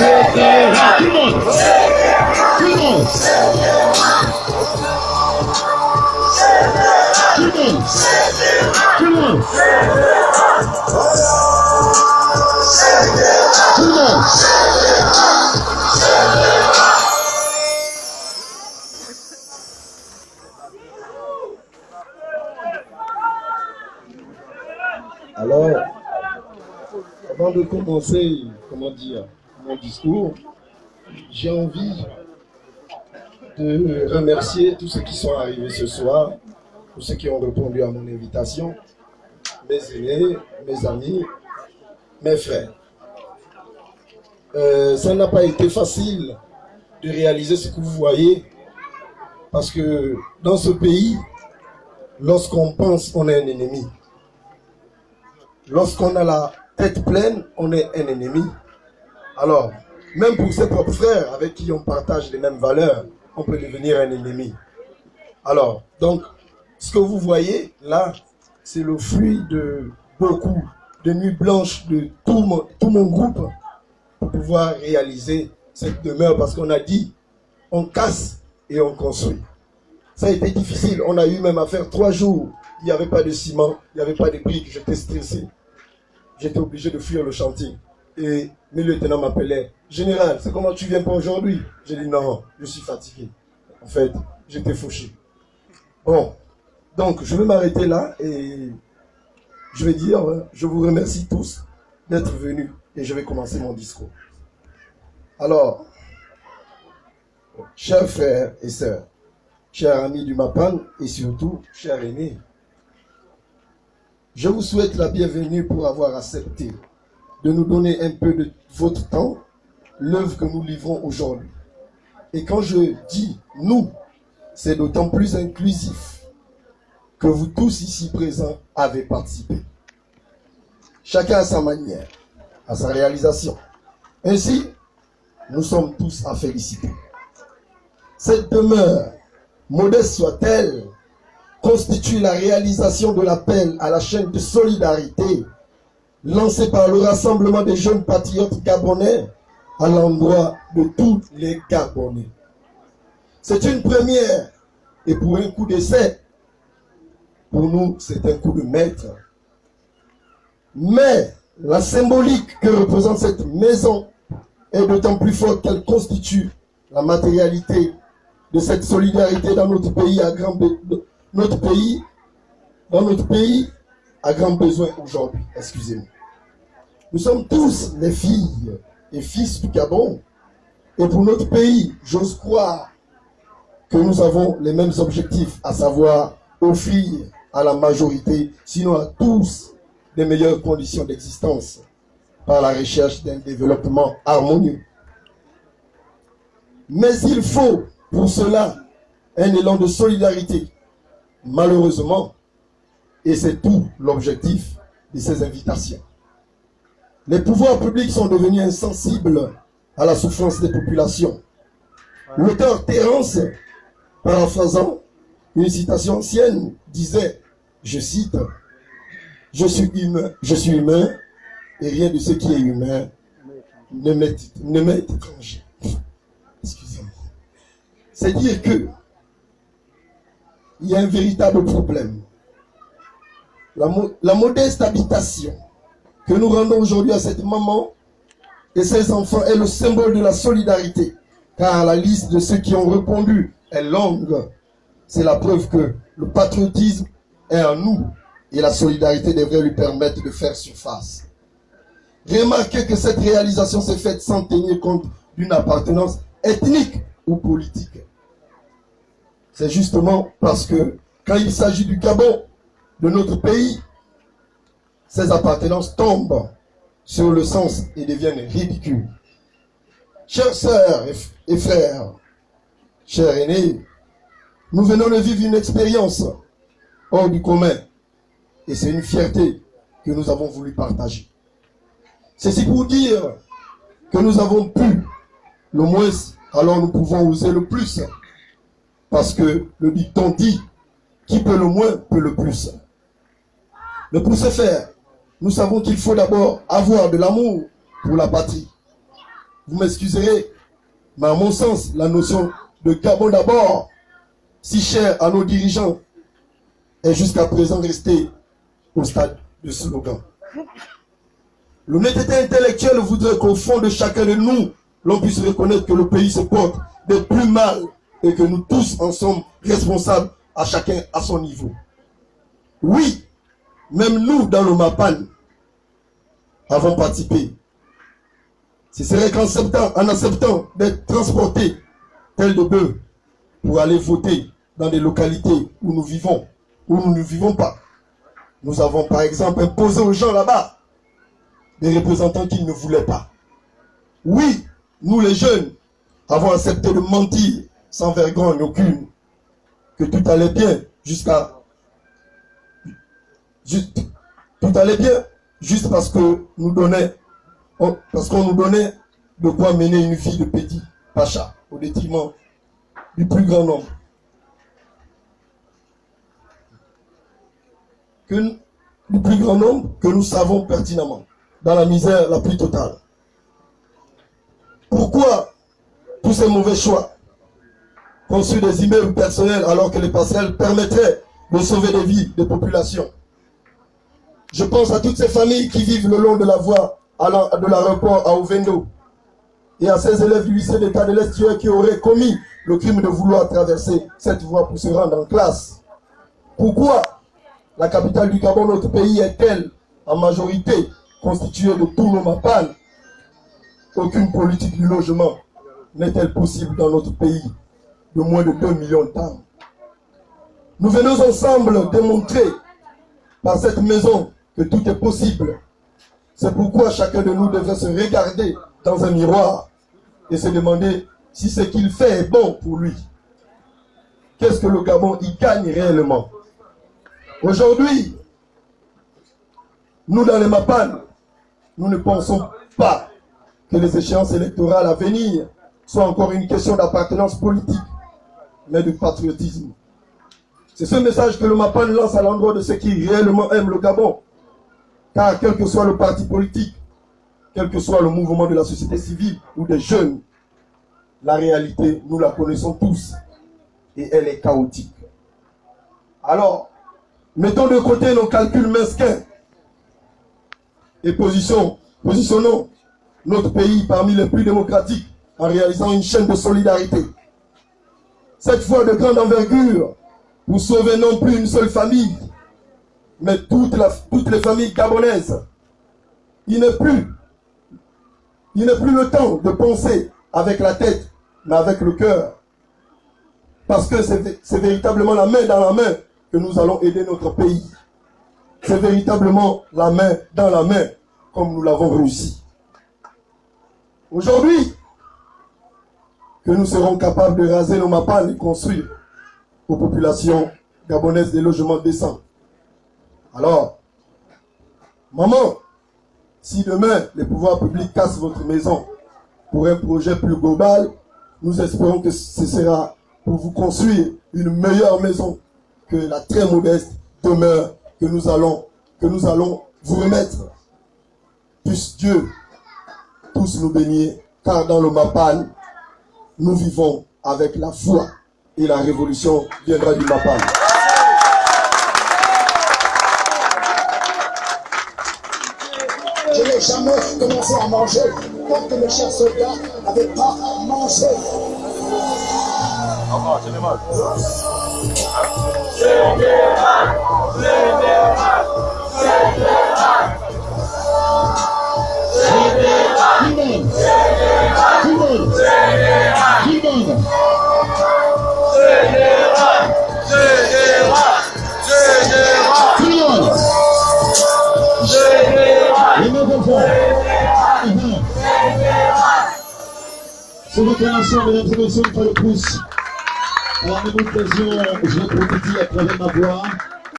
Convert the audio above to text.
Tout le monde. Tout le monde. Tout le monde. Tout le monde. Tout le monde. Alors, avant de commencer, comment dire, mon discours, j'ai envie de remercier tous ceux qui sont arrivés ce soir, tous ceux qui ont répondu à mon invitation, mes aînés, mes amis, mes frères. Ça n'a pas été facile de réaliser ce que vous voyez, parce que dans ce pays, lorsqu'on pense qu'on est un ennemi, lorsqu'on a la tête pleine, on est un ennemi. Alors, même pour ses propres frères avec qui on partage les mêmes valeurs, on peut devenir un ennemi. Alors, donc, ce que vous voyez là, c'est le fruit de beaucoup de nuits blanches de tout mon groupe pour pouvoir réaliser cette demeure, parce qu'on a dit, on casse et on construit. Ça a été difficile, on a eu même à faire 3 jours. Il n'y avait pas de ciment, il n'y avait pas de briques, j'étais stressé. J'étais obligé de fuir le chantier. Et mes lieutenants m'appelaient, général, c'est comment tu viens pas aujourd'hui? J'ai dit non, je suis fatigué. En fait, j'étais fauché. Bon, donc je vais m'arrêter là et je vais dire, je vous remercie tous d'être venus et je vais commencer mon discours. Alors, chers frères et sœurs, chers amis du MAPAN et surtout, chers aînés, je vous souhaite la bienvenue pour avoir accepté de nous donner un peu de votre temps, l'œuvre que nous livrons aujourd'hui. Et quand je dis nous, c'est d'autant plus inclusif que vous tous ici présents avez participé. Chacun à sa manière, à sa réalisation. Ainsi, nous sommes tous à féliciter. Cette demeure, modeste soit-elle, constitue la réalisation de l'appel à la chaîne de solidarité lancé par le Rassemblement des jeunes patriotes gabonais à l'endroit de tous les Gabonais. C'est une première et pour un coup d'essai, pour nous c'est un coup de maître. Mais la symbolique que représente cette maison est d'autant plus forte qu'elle constitue la matérialité de cette solidarité dans notre pays à grand besoin aujourd'hui. Excusez-moi. Nous sommes tous les filles et fils du Gabon. Et pour notre pays, j'ose croire que nous avons les mêmes objectifs, à savoir offrir à la majorité, sinon à tous, des meilleures conditions d'existence par la recherche d'un développement harmonieux. Mais il faut pour cela un élan de solidarité. Malheureusement, et c'est tout l'objectif de ces invitations, les pouvoirs publics sont devenus insensibles à la souffrance des populations. L'auteur Terence, paraphrasant une citation ancienne, disait, je cite, « Je suis humain, et rien de ce qui est humain ne m'est étranger. » Excusez-moi. C'est dire que il y a un véritable problème. La modeste habitation que nous rendons aujourd'hui à cette maman et ses enfants est le symbole de la solidarité, car la liste de ceux qui ont répondu est longue. C'est la preuve que le patriotisme est en nous et la solidarité devrait lui permettre de faire surface. Remarquez que cette réalisation s'est faite sans tenir compte d'une appartenance ethnique ou politique. C'est justement parce que quand il s'agit du Gabon, de notre pays, ces appartenances tombent sur le sens et deviennent ridicules. Chères sœurs et frères, chers aînés, nous venons de vivre une expérience hors du commun et c'est une fierté que nous avons voulu partager. Ceci pour dire que nous avons pu, le moins, alors nous pouvons oser le plus, parce que le dicton dit, qui peut le moins peut le plus. Mais pour ce faire, nous savons qu'il faut d'abord avoir de l'amour pour la patrie. vous m'excuserez, mais à mon sens, la notion de Gabon d'abord, si chère à nos dirigeants, est jusqu'à présent restée au stade de slogan. L'honnêteté intellectuelle voudrait qu'au fond de chacun de nous, l'on puisse reconnaître que le pays se porte de plus mal et que nous tous en sommes responsables, à chacun à son niveau. Oui, même nous, dans le MAPAN, avons participé. Ce serait en acceptant d'être transportés tel de bœufs pour aller voter dans des localités où nous vivons, où nous ne vivons pas. Nous avons par exemple imposé aux gens là-bas des représentants qu'ils ne voulaient pas. Oui, nous les jeunes avons accepté de mentir sans vergogne aucune, que tout allait bien tout allait bien juste parce qu'on nous donnait de quoi mener une vie de petit pacha au détriment du plus grand nombre. Du plus grand nombre que nous savons pertinemment, dans la misère la plus totale. Pourquoi tous ces mauvais choix? Construire des immeubles personnels alors que les parcelles permettraient de sauver des vies des populations. Je pense à toutes ces familles qui vivent le long de la voie de l'aéroport à Ovendo et à ces élèves du lycée d'État de l'Estuaire qui auraient commis le crime de vouloir traverser cette voie pour se rendre en classe. Pourquoi la capitale du Gabon, notre pays, est-elle en majorité constituée de tous nos MAPAN? Aucune politique du logement n'est-elle possible dans notre pays de moins de 2 millions d'âmes? Nous venons ensemble démontrer par cette maison que tout est possible. C'est pourquoi chacun de nous devrait se regarder dans un miroir et se demander si ce qu'il fait est bon pour lui. Qu'est-ce que le Gabon y gagne réellement? Aujourd'hui, nous dans les MAPAN, nous ne pensons pas que les échéances électorales à venir soient encore une question d'appartenance politique, mais de patriotisme. C'est ce message que le MAPAN lance à l'endroit de ceux qui réellement aiment le Gabon. Car quel que soit le parti politique, quel que soit le mouvement de la société civile ou des jeunes, la réalité, nous la connaissons tous et elle est chaotique. Alors, mettons de côté nos calculs mesquins et positionnons notre pays parmi les plus démocratiques en réalisant une chaîne de solidarité. Cette fois de grande envergure pour sauver non plus une seule famille, mais toutes les familles gabonaises. Il n'est plus le temps de penser avec la tête, mais avec le cœur. Parce que c'est véritablement la main dans la main que nous allons aider notre pays. C'est véritablement la main dans la main comme nous l'avons réussi. Aujourd'hui, que nous serons capables de raser nos MAPAN et construire aux populations gabonaises des logements décents. Alors, maman, si demain les pouvoirs publics cassent votre maison pour un projet plus global, nous espérons que ce sera pour vous construire une meilleure maison que la très modeste demeure que nous allons vous remettre. Puisse Dieu tous nous bénir, car dans le MAPAN, nous vivons avec la foi et la révolution viendra du MAPAN. Je n'ai jamais commencé à manger tant que mes chers soldats n'avaient pas mangé. C'est votre nation, mesdames et messieurs, une fois de plus. Alors, même occasion, je l'ai promis à travers ma voix.